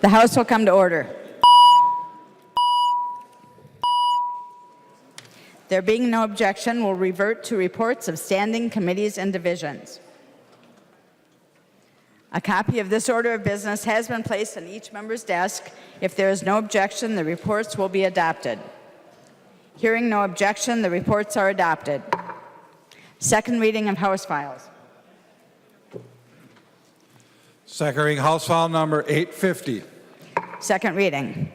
The House will come to order. There being no objection, we'll revert to reports of standing committees and divisions. A copy of this order of business has been placed on each member's desk. If there is no objection, the reports will be adopted. Hearing no objection, the reports are adopted. Second reading of House files. Second reading House File number 850. Second reading.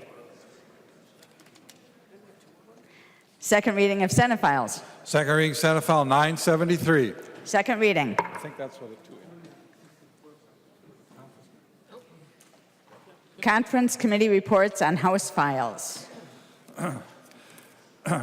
Second reading of Senate files. Second reading Senate File 973. Second reading. I think that's what it is. Conference committee reports on House files.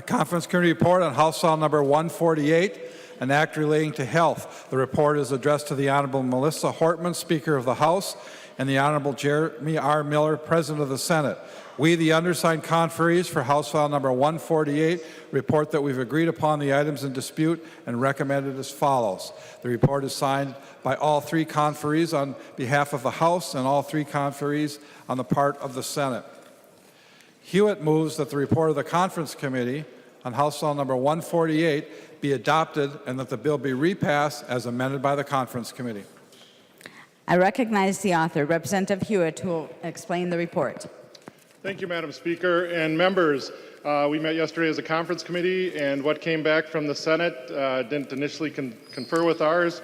Conference Committee report on House File number 148, an act relating to health. The report is addressed to the Honorable Melissa Hortman, Speaker of the House, and the Honorable Jeremy R. Miller, President of the Senate. We, the undersigned conferees for House File number 148, report that we've agreed upon the items in dispute and recommended as follows. The report is signed by all three conferees on behalf of the House and all three conferees on the part of the Senate. Huot moves that the report of the Conference Committee on House File number 148 be adopted and that the bill be repassed as amended by the Conference Committee. I recognize the author, Representative Huot, who will explain the report. Thank you, Madam Speaker and members. We met yesterday as a conference committee, and what came back from the Senate didn't initially confer with ours,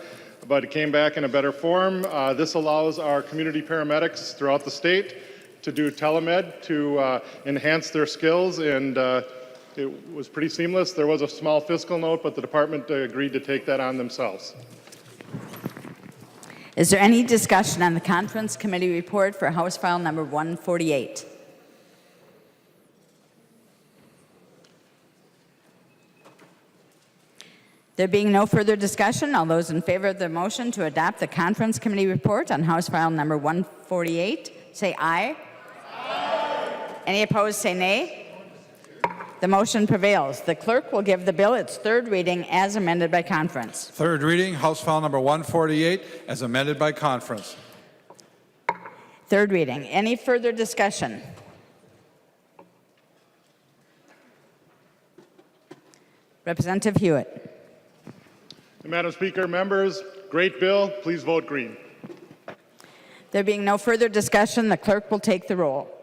but it came back in a better form. This allows our community paramedics throughout the state to do telemed to enhance their skills, and it was pretty seamless. There was a small fiscal note, but the department agreed to take that on themselves. Is there any discussion on the Conference Committee report for House File number 148? There being no further discussion, all those in favor of the motion to adopt the Conference Committee report on House File number 148, say aye. Aye. Any opposed, say nay. The motion prevails. The clerk will give the bill its third reading as amended by conference. Third reading, House File number 148, as amended by conference. Third reading. Any further discussion? Representative Huot. Madam Speaker, members, great bill. Please vote green. There being no further discussion, the clerk will take the roll.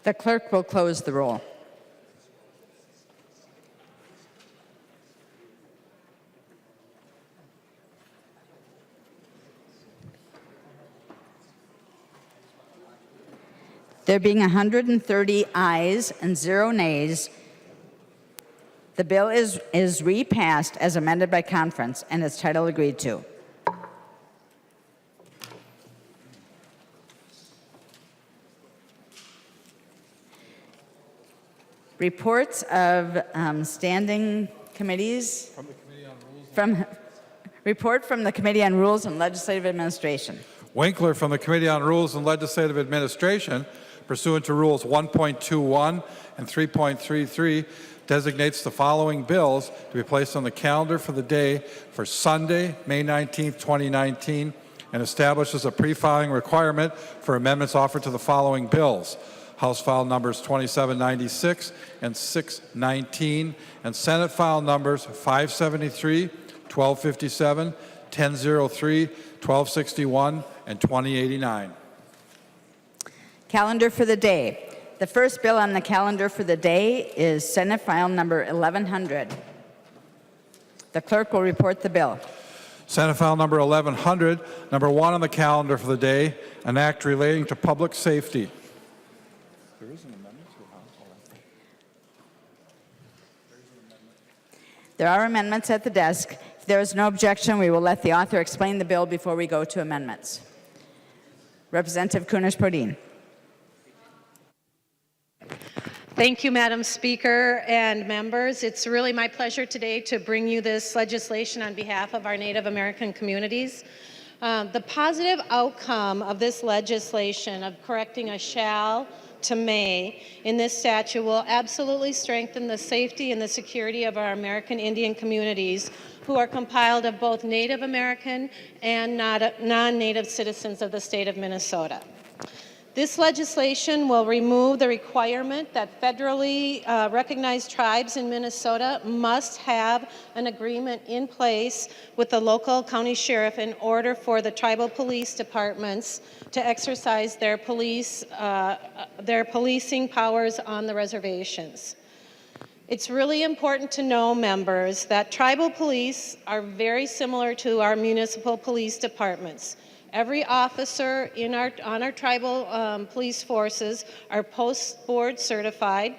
The clerk will close the roll. There being 130 ayes and 0 nays, the bill is repassed as amended by conference and its title agreed to. Reports of standing committees. From the Committee on Rules. Report from the Committee on Rules and Legislative Administration. Winkler from the Committee on Rules and Legislative Administration, pursuant to Rules 1.21 and 3.33, designates the following bills to be placed on the calendar for the day for Sunday, May 19, 2019, and establishes a pre-filing requirement for amendments offered to the following bills. House File numbers 2796 and 619, and Senate File numbers 573, 1257, 1003, 1261, and 2089. Calendar for the day. The first bill on the calendar for the day is Senate File number 1100. The clerk will report the bill. Senate File Number 1100, number 1 on the calendar for the day, an act relating to public safety. There is an amendment. There are amendments at the desk. If there is no objection, we will let the author explain the bill before we go to amendments. Representative Kunesh-Podein. Thank you, Madam Speaker and members. It's really my pleasure today to bring you this legislation on behalf of our Native American communities. The positive outcome of this legislation of correcting a shall to may in this statute will absolutely strengthen the safety and the security of our American Indian communities, who are compiled of both Native American and non-Native citizens of the state of Minnesota. This legislation will remove the requirement that federally recognized tribes in Minnesota must have an agreement in place with the local county sheriff in order for the tribal police departments to exercise their policing powers on the reservations. It's really important to know, members, that tribal police are very similar to our municipal police departments. Every officer on our tribal police forces are post-board certified.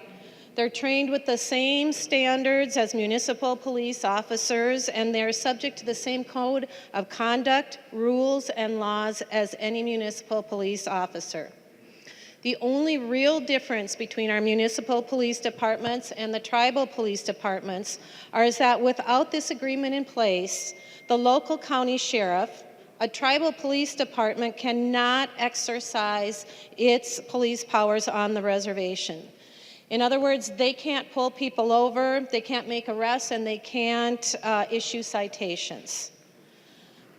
They're trained with the same standards as municipal police officers, and they're subject to the same code of conduct, rules, and laws as any municipal police officer. The only real difference between our municipal police departments and the tribal police departments is that without this agreement in place, the local county sheriff, a tribal police department, cannot exercise its police powers on the reservation. In other words, they can't pull people over, they can't make arrests, and they can't issue citations.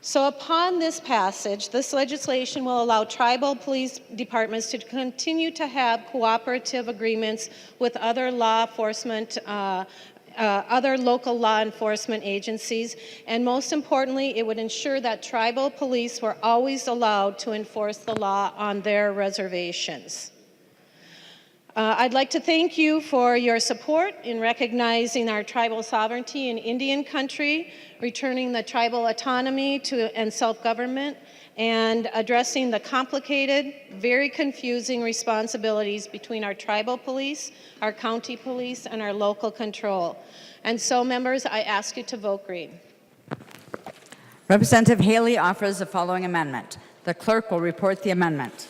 So upon this passage, this legislation will allow tribal police departments to continue to have cooperative agreements with other law enforcement other local law enforcement agencies, and most importantly, it would ensure that tribal police were always allowed to enforce the law on their reservations. I'd like to thank you for your support in recognizing our tribal sovereignty in Indian country, returning the tribal autonomy and self-government, and addressing the complicated, very confusing responsibilities between our tribal police, our county police, and our local control. And so, members, I ask you to vote green. Representative Haley offers the following amendment. The clerk will report the amendment.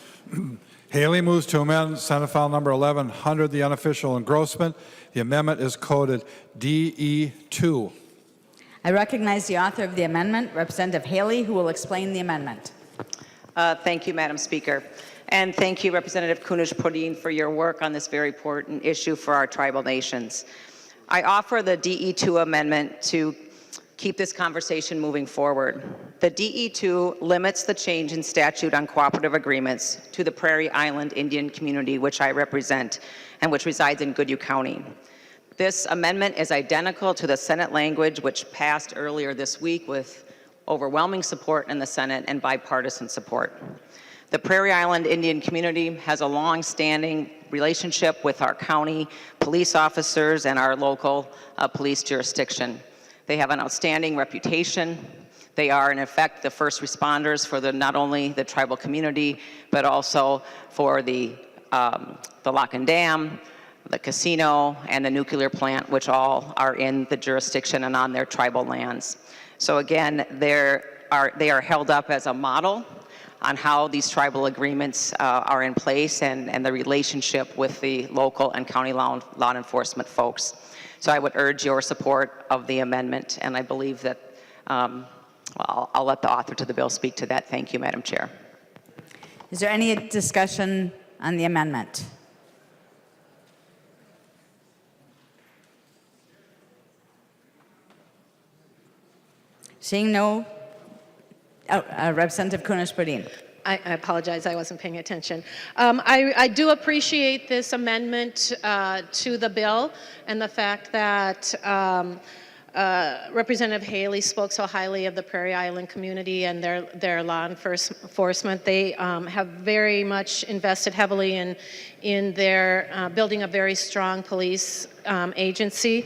Haley moves to amend Senate File Number 1100, the unofficial engrossment. The amendment is coded DE2. I recognize the author of the amendment, Representative Haley, who will explain the amendment. Thank you, Madam Speaker. And thank you, Representative Kunesh-Podein, for your work on this very important issue for our tribal nations. I offer the DE2 amendment to keep this conversation moving forward. The DE2 limits the change in statute on cooperative agreements to the Prairie Island Indian Community, which I represent and which resides in Goodhue County. This amendment is identical to the Senate language, which passed earlier this week with overwhelming support in the Senate and bipartisan support. The Prairie Island Indian Community has a long-standing relationship with our county police officers and our local police jurisdiction. They have an outstanding reputation. They are, in effect, the first responders for not only the tribal community, but also for the lock and dam, the casino, and the nuclear plant, which all are in the jurisdiction and on their tribal lands. So again, they are held up as a model on how these tribal agreements are in place and the relationship with the local and county law enforcement folks. So I would urge your support of the amendment, and I believe that I'll let the author to the bill speak to that. Thank you, Madam Chair. Is there any discussion on the amendment? Seeing no, Representative Kunesh-Podein. I apologize, I wasn't paying attention. I do appreciate this amendment to the bill and the fact that Representative Haley spoke so highly of the Prairie Island community and their law enforcement. They have very much invested heavily in their building a very strong police agency.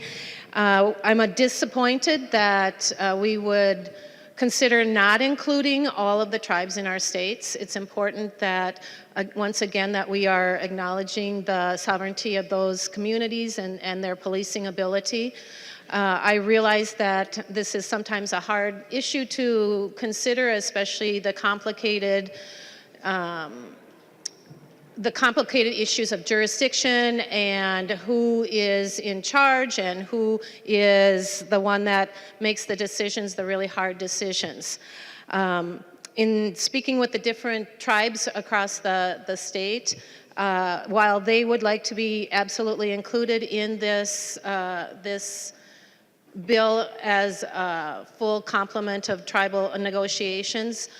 I'm disappointed that we would consider not including all of the tribes in our states. It's important that, once again, that we are acknowledging the sovereignty of those communities and their policing ability. I realize that this is sometimes a hard issue to consider, especially the complicated issues of jurisdiction and who is in charge and who is the one that makes the decisions, the really hard decisions. In speaking with the different tribes across the state, while they would like to be absolutely included in this bill as a full complement of tribal negotiations,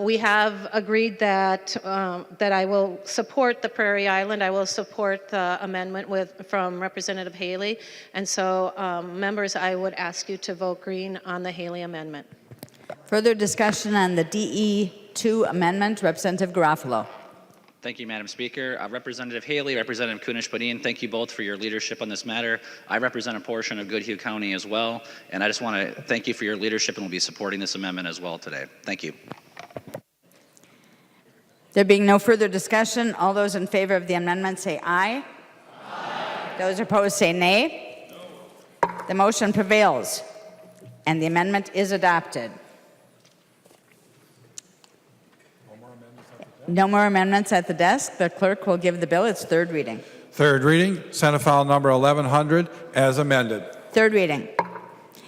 we have agreed that I will support the Prairie Island. I will support the amendment from Representative Haley. And so, members, I would ask you to vote green on the Haley amendment. Further discussion on the DE2 amendment, Representative Garofalo. Thank you, Madam Speaker. Representative Haley, Representative Kunesh-Podein, thank you both for your leadership on this matter. I represent a portion of Goodhue County as well, and I just want to thank you for your leadership, and we'll be supporting this amendment as well today. Thank you. There being no further discussion, all those in favor of the amendment say aye. Aye. Those opposed say nay. No. The motion prevails, and the amendment is adopted. No more amendments at the desk. The clerk will give the bill its third reading. Third reading, Senate File Number 1100, as amended. Third reading.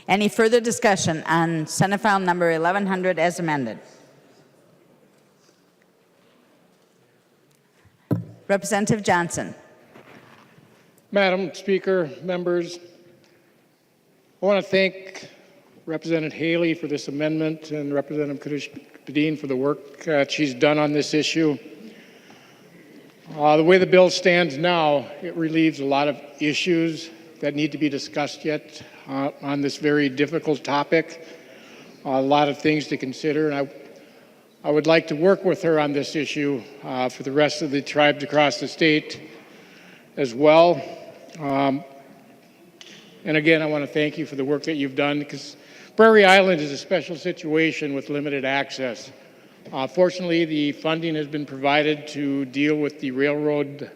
Any further discussion on Senate File Number 1100 as amended? Representative Johnson. Madam Speaker, members, I want to thank Representative Haley for this amendment and Representative Kunesh-Podein for the work that she's done on this issue. The way the bill stands now, it relieves a lot of issues that need to be discussed yet on this very difficult topic. A lot of things to consider, and I would like to work with her on this issue for the rest of the tribes across the state as well. And again, I want to thank you for the work that you've done, because Prairie Island is a special situation with limited access. Fortunately, the funding has been provided to deal with the railroad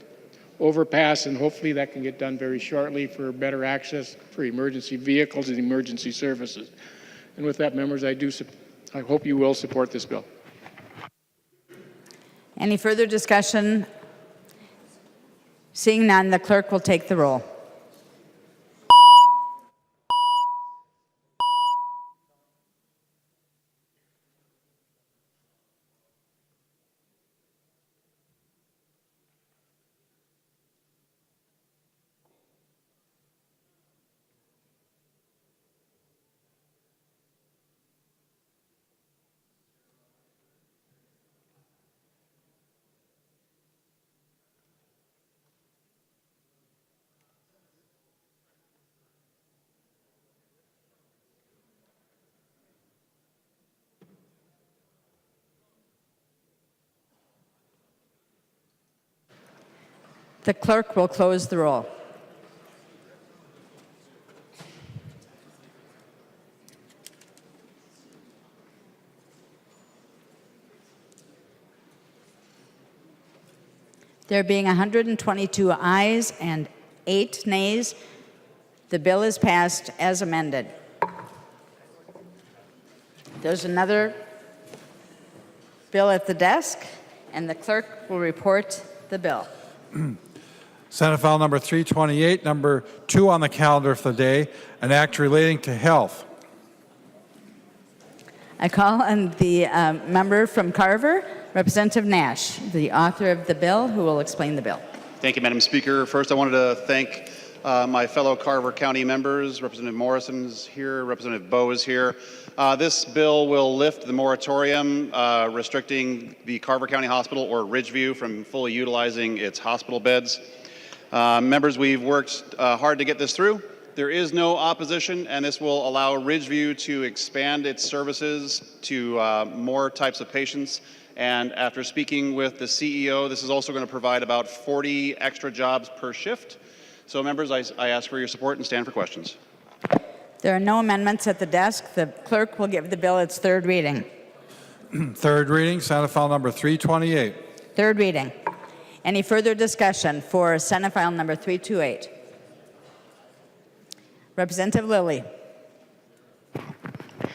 overpass, and hopefully that can get done very shortly for better access for emergency vehicles and emergency services. And with that, members, I hope you will support this bill. Any further discussion? Seeing none, the clerk will take the roll. The clerk will close the roll. There being 122 ayes and 8 nays, the bill is passed as amended. There's another bill at the desk, and the clerk will report the bill. Senate File Number 328, number 2 on the calendar for the day, an act relating to health. I call on the member from Carver, Representative Nash, the author of the bill, who will explain the bill. Thank you, Madam Speaker. First, I wanted to thank my fellow Carver County members. Representative Morrison is here, Representative Bowe is here. This bill will lift the moratorium restricting the Carver County Hospital or Ridgeview from fully utilizing its hospital beds. Members, we've worked hard to get this through. There is no opposition, and this will allow Ridgeview to expand its services to more types of patients. And after speaking with the CEO, this is also going to provide about 40 extra jobs per shift. So members, I ask for your support and stand for questions. There are no amendments at the desk. The clerk will give the bill its third reading. Third reading, Senate File Number 328. Third reading. Any further discussion for Senate File Number 328? Representative Lilly.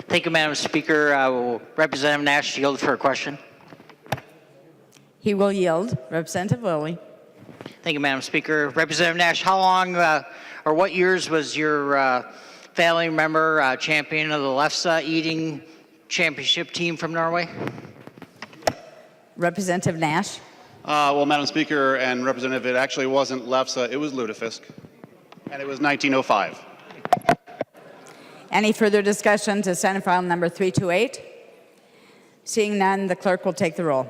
Thank you, Madam Speaker. Representative Nash yield for a question. He will yield. Representative Lilly. Thank you, Madam Speaker. Representative Nash, how long or what years was your family member champion of the Lefse eating championship team from Norway? Representative Nash. Well, Madam Speaker and Representative, it actually wasn't Lefse, it was Lutefisk, and it was 1905. Any further discussion to Senate File Number 328? Seeing none, the clerk will take the roll.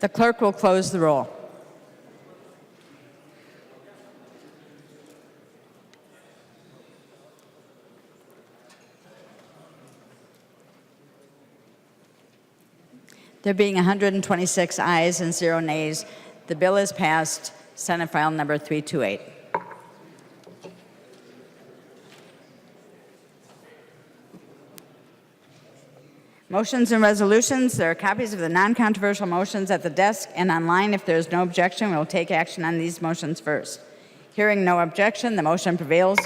The clerk will close the roll. There being 126 ayes and 0 nays, the bill is passed. Senate File Number 328. Motions and resolutions. There are copies of the non-controversial motions at the desk and online. If there is no objection, we will take action on these motions first. Hearing no objection, the motion prevails.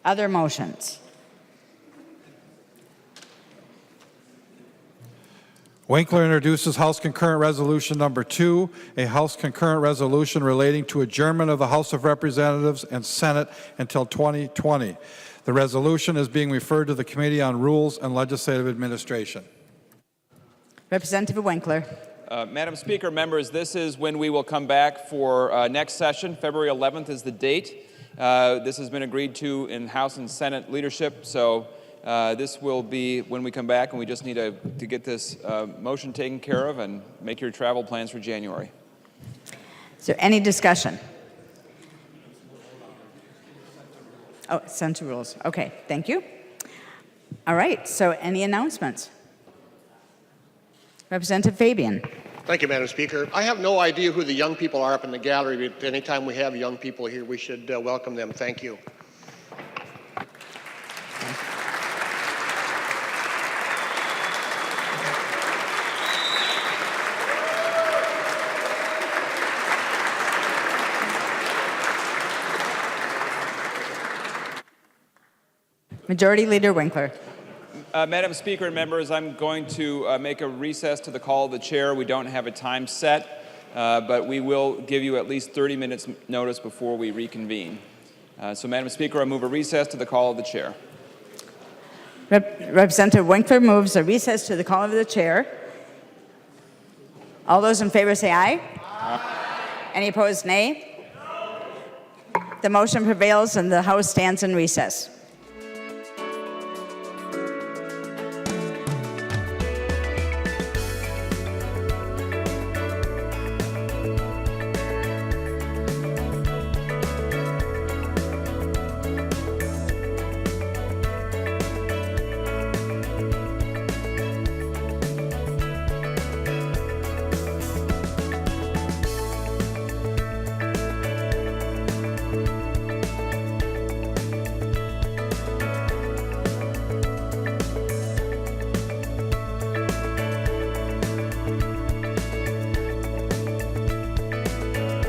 Other motions. Winkler introduces House Concurrent Resolution Number 2, a House Concurrent Resolution relating to adjournment of the House of Representatives and Senate until 2020. The resolution is being referred to the Committee on Rules and Legislative Administration. Representative Winkler. Madam Speaker, members, this is when we will come back for next session. February 11th is the date. This has been agreed to in House and Senate leadership, so this will be when we come back, and we just need to get this motion taken care of and make your travel plans for January. Is there any discussion? Oh, Senate rules. Okay, thank you. All right, so any announcements? Representative Fabian. Thank you, Madam Speaker. I have no idea who the young people are up in the gallery, but anytime we have young people here, we should welcome them. Thank you. Majority Leader Winkler. Madam Speaker and members, I'm going to make a recess to the call of the chair. We don't have a time set, but we will give you at least 30 minutes notice before we reconvene. So, Madam Speaker, I move a recess to the call of the chair. Representative Winkler moves a recess to the call of the chair. All those in favor say aye. Aye. Any opposed, nay? No. The motion prevails and the House stands in recess.